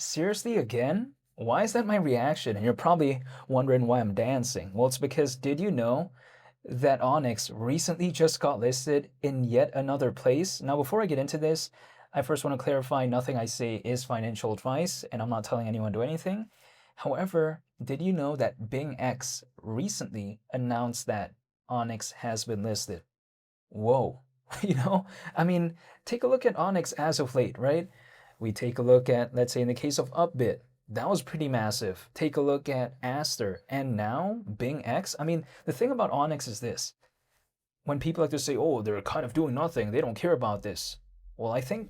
Seriously, again? Why is that my reaction? And you're probably wondering why I'm dancing. Well, it's because did you know that Onyx recently just got listed in yet another place? Now, before I get into this, I first want to clarify nothing I say is financial advice, and I'm not telling anyone to do anything. However, did you know that Bing X recently announced that Onyx has been listed? Whoa. You know, I mean, take a look at Onyx as of late, right? We take a look at, let's say, in the case of Upbit, that was pretty massive. Take a look at Aster, and now Bing X. I mean, the thing about Onyx is this. When people like to say, oh, they're kind of doing nothing, they don't care about this. Well, I think,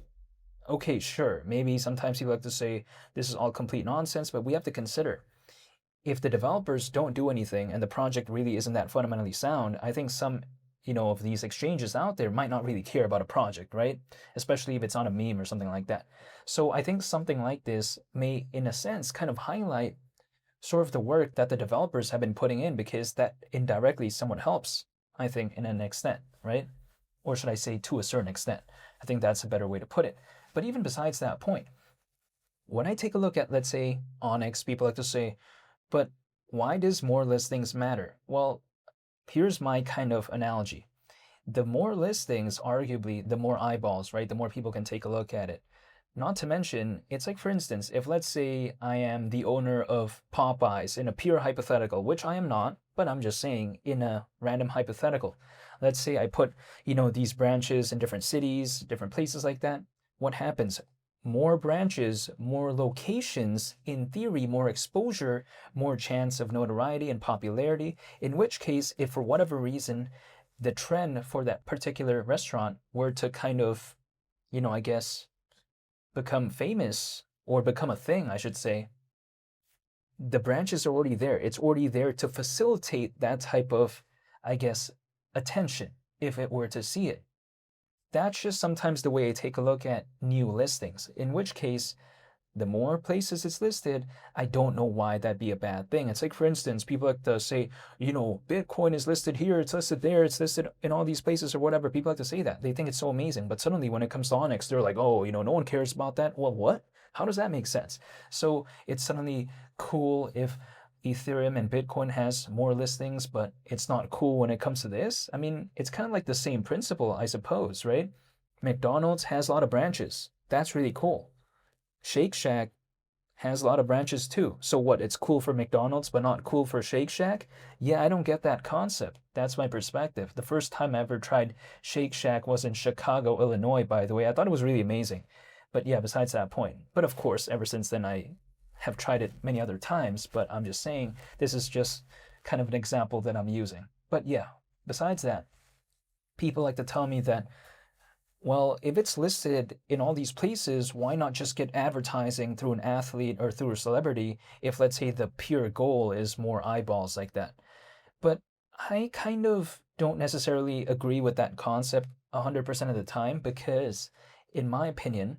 okay, sure, maybe sometimes people like to say this is all complete nonsense, but we have to consider if the developers don't do anything and the project really isn't that fundamentally sound, I think some of these exchanges out there might not really care about a project, right? Especially if it's on a meme or something like that. So I think something like this may, in a sense, kind of highlight sort of the work that the developers have been putting in because that indirectly somewhat helps, I think, in an extent, right? Or should I say to a certain extent? I think that's a better way to put it. But even besides that point, when I take a look at, let's say, Onyx, people like to say, but why does more listings matter? Well, here's my kind of analogy. The more listings, arguably, the more eyeballs, right? The more people can take a look at it. Not to mention, it's like, for instance, if let's say I am the owner of Popeyes in a pure hypothetical, which I am not, but I'm just saying in a random hypothetical. Let's say I put, these branches in different cities, different places like that. What happens? More branches, more locations, in theory, more exposure, more chance of notoriety and popularity. In which case, if for whatever reason, the trend for that particular restaurant were to kind of, I guess, become famous or become a thing, I should say, the branches are already there. It's already there to facilitate that type of, I guess, attention if it were to see it. That's just sometimes the way I take a look at new listings, in which case, the more places it's listed, I don't know why that'd be a bad thing. It's like, for instance, people like to say, Bitcoin is listed here, it's listed there, it's listed in all these places or whatever. People like to say that. They think it's so amazing. But suddenly when it comes to Onyx, they're like, oh, no one cares about that. Well, what? How does that make sense? So it's suddenly cool if Ethereum and Bitcoin has more listings, but it's not cool when it comes to this. I mean, it's kind of like the same principle, I suppose, right? McDonald's has a lot of branches. That's really cool. Shake Shack has a lot of branches too. So what? It's cool for McDonald's, but not cool for Shake Shack? Yeah, I don't get that concept. That's my perspective. The first time I ever tried Shake Shack was in Chicago, Illinois, by the way. I thought it was really amazing. But yeah, besides that point. But of course, ever since then, I have tried it many other times. But I'm just saying, this is just kind of an example that I'm using. But yeah, besides that, people like to tell me that, well, if it's listed in all these places, why not just get advertising through an athlete or through a celebrity if, let's say, the pure goal is more eyeballs like that? But I kind of don't necessarily agree with that concept 100% of the time because, in my opinion,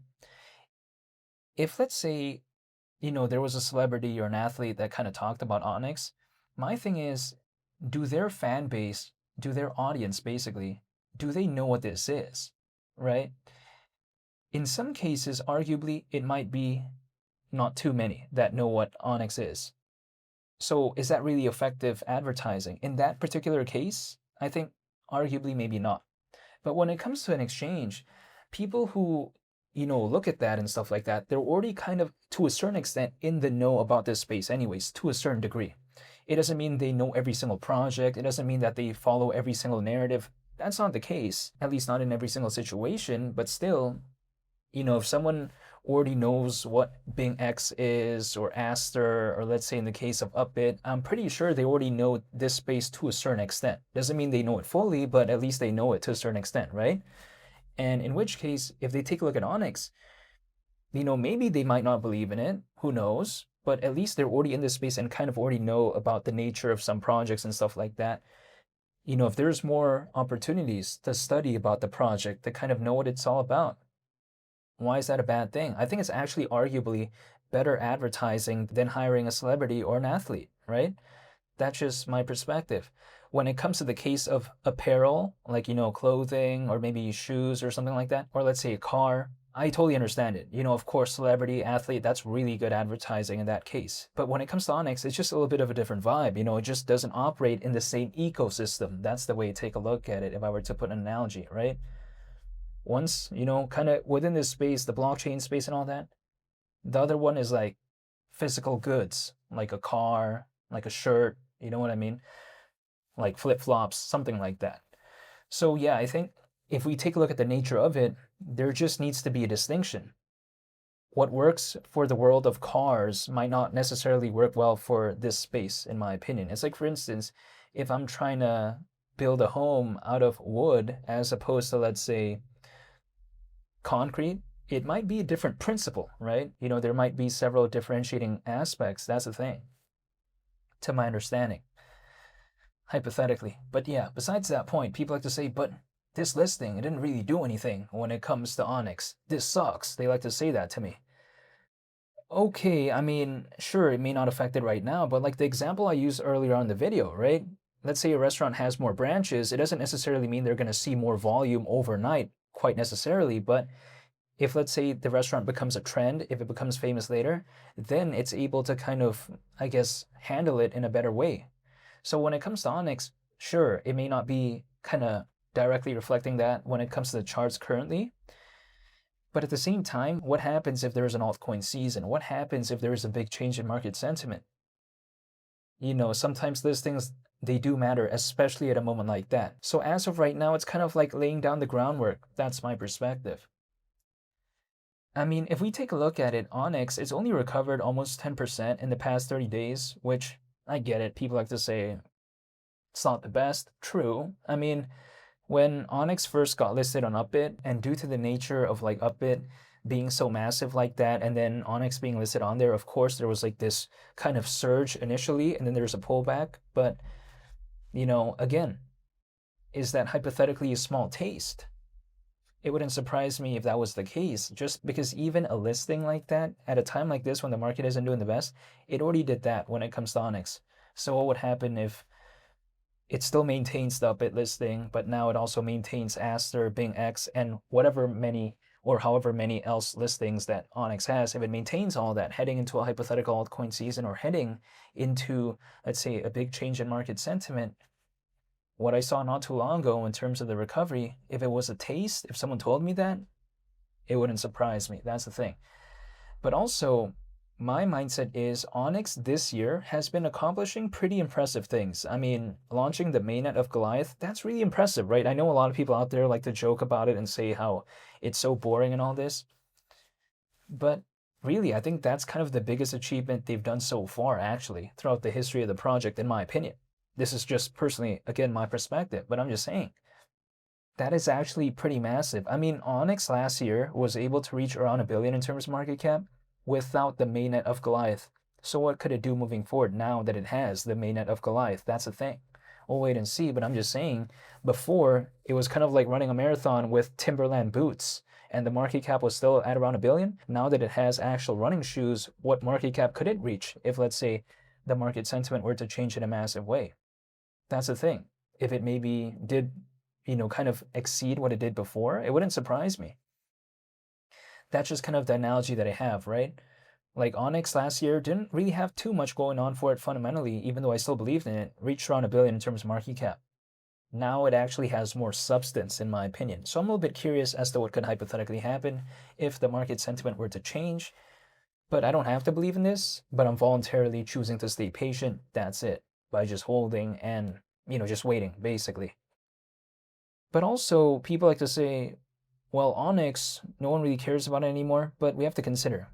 if, let's say, there was a celebrity or an athlete that kind of talked about Onyx, my thing is, do their fan base, do their audience basically, do they know what this is? Right? In some cases, arguably, it might be not too many that know what Onyx is. So is that really effective advertising? In that particular case, I think arguably maybe not. But when it comes to an exchange, people who, look at that and stuff like that, they're already kind of, to a certain extent, in the know about this space anyways, to a certain degree. It doesn't mean they know every single project. It doesn't mean that they follow every single narrative. That's not the case, at least not in every single situation, but still, if someone already knows what Bing X is or Aster, or let's say in the case of Upbit, I'm pretty sure they already know this space to a certain extent. Doesn't mean they know it fully, but at least they know it to a certain extent, right? And in which case, if they take a look at Onyx, maybe they might not believe in it, who knows, but at least they're already in this space and kind of already know about the nature of some projects and stuff like that. If there's more opportunities to study about the project, to kind of know what it's all about, why is that a bad thing? I think it's actually arguably better advertising than hiring a celebrity or an athlete, right? That's just my perspective. When it comes to the case of apparel, like, clothing or maybe shoes or something like that, or let's say a car, I totally understand it. Of course, celebrity, athlete, that's really good advertising in that case. But when it comes to Onyx, it's just a little bit of a different vibe. It just doesn't operate in the same ecosystem. That's the way to take a look at it if I were to put an analogy, right? Once, kind of within this space, the blockchain space and all that, the other one is like physical goods, like a car, like a shirt, you know what I mean? Like flip-flops, something like that. So yeah, I think if we take a look at the nature of it, there just needs to be a distinction. What works for the world of cars might not necessarily work well for this space, in my opinion. It's like, for instance, if I'm trying to build a home out of wood as opposed to, let's say, concrete, it might be a different principle, right? There might be several differentiating aspects. That's the thing, to my understanding, hypothetically. But yeah, besides that point, people like to say, but this listing, it didn't really do anything when it comes to Onyx. This sucks. They like to say that to me. Okay, I mean, sure, it may not affect it right now, but like the example I used earlier on in the video, right? Let's say a restaurant has more branches. It doesn't necessarily mean they're going to see more volume overnight, quite necessarily, but if let's say the restaurant becomes a trend, if it becomes famous later, then it's able to kind of, I guess, handle it in a better way. So when it comes to Onyx, sure, it may not be kind of directly reflecting that when it comes to the charts currently. But at the same time, what happens if there is an altcoin season? What happens if there is a big change in market sentiment? Sometimes those things, they do matter, especially at a moment like that. So as of right now, it's kind of like laying down the groundwork. That's my perspective. I mean, if we take a look at it, Onyx, it's only recovered almost 10% in the past 30 days, which I get it. People like to say it's not the best. True. I mean, when Onyx first got listed on Upbit, and due to the nature of like Upbit being so massive like that, and then Onyx being listed on there, of course, there was like this kind of surge initially, and then there's a pullback. But, again, is that hypothetically a small taste? It wouldn't surprise me if that was the case, just because even a listing like that, at a time like this when the market isn't doing the best, it already did that when it comes to Onyx. So what would happen if it still maintains the Upbit listing, but now it also maintains Aster, Bing X, and whatever many or however many else listings that Onyx has, if it maintains all that heading into a hypothetical altcoin season or heading into, let's say, a big change in market sentiment, what I saw not too long ago in terms of the recovery, if it was a taste, if someone told me that, it wouldn't surprise me. That's the thing. But also, my mindset is Onyx this year has been accomplishing pretty impressive things. I mean, launching the mainnet of Goliath, that's really impressive, right? I know a lot of people out there like to joke about it and say how it's so boring and all this. But really, I think that's kind of the biggest achievement they've done so far, actually, throughout the history of the project, in my opinion. This is just personally, again, my perspective, but I'm just saying. That is actually pretty massive. I mean, Onyx last year was able to reach around $1 billion in terms of market cap without the mainnet of Goliath. So what could it do moving forward now that it has the mainnet of Goliath? That's the thing. We'll wait and see, but I'm just saying, before, it was kind of like running a marathon with Timberland boots, and the market cap was still at around $1 billion. Now that it has actual running shoes, what market cap could it reach if, let's say, the market sentiment were to change in a massive way? That's the thing. If it maybe did, kind of exceed what it did before, it wouldn't surprise me. That's just kind of the analogy that I have, right? Like Onyx last year didn't really have too much going on for it fundamentally, even though I still believed in it, reached around $1 billion in terms of market cap. Now it actually has more substance, in my opinion. So I'm a little bit curious as to what could hypothetically happen if the market sentiment were to change. But I don't have to believe in this, but I'm voluntarily choosing to stay patient. That's it. By just holding and, just waiting, basically. But also, people like to say, well, Onyx, no one really cares about it anymore, but we have to consider.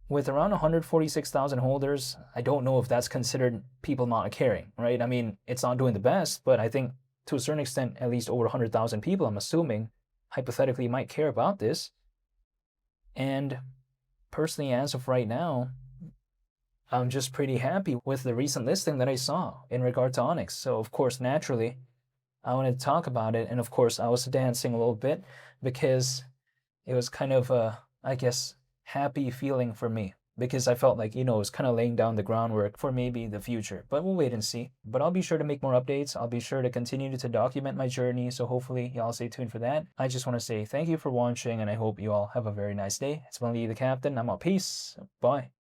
With around 146,000 holders, I don't know if that's considered people not caring, right? I mean, it's not doing the best, but I think to a certain extent, at least over 100,000 people, I'm assuming, hypothetically might care about this. And personally, as of right now, I'm just pretty happy with the recent listing that I saw in regard to Onyx. So, of course, naturally, I wanted to talk about it. And of course, I was dancing a little bit because it was kind of a, I guess, happy feeling for me because I felt like, it was kind of laying down the groundwork for maybe the future. But we'll wait and see. But I'll be sure to make more updates. I'll be sure to continue to document my journey. So hopefully y'all stay tuned for that. I just want to say thank you for watching, and I hope you all have a very nice day. It's Lee the Captain. I'm out. Peace. Bye.